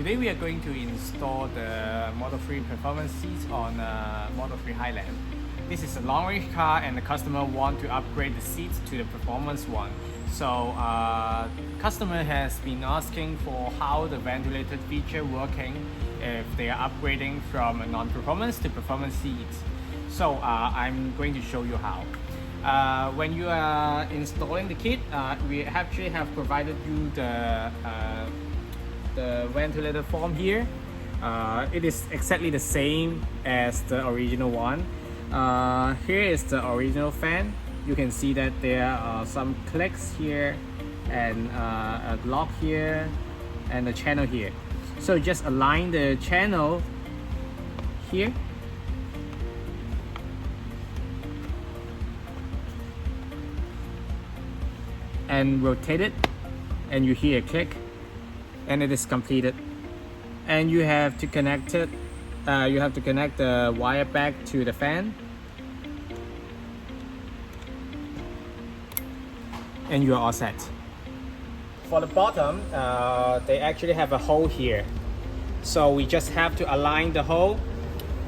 Today we are going to install the Model 3 performance seats on Model 3 Highland. This is a long range car and the customer want to upgrade the seats to the performance one. So customer has been asking for how the ventilated feature working if they are upgrading from a non-performance to performance seats. So I'm going to show you how. When you are installing the kit, we actually have provided you the ventilator form here. It is exactly the same as the original one. Here is the original fan. You can see that there are some clicks here and a lock here and a channel here. So just align the channel here and rotate it, and you hear a click and it is completed. And you have to connect it. You have to connect the wire back to the fan, and you are all set. For the bottom, they actually have a hole here, so we just have to align the hole.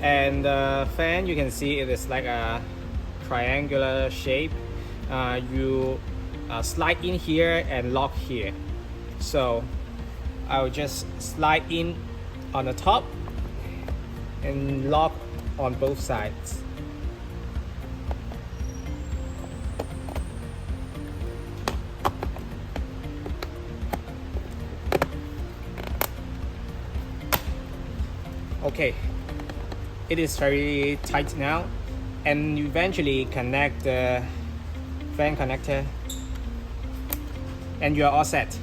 And the fan, you can see it is like a triangular shape. You slide in here and lock here. So I'll just slide in on the top and lock on both sides. Okay, it is very tight now, and you eventually connect the fan connector and you are all set.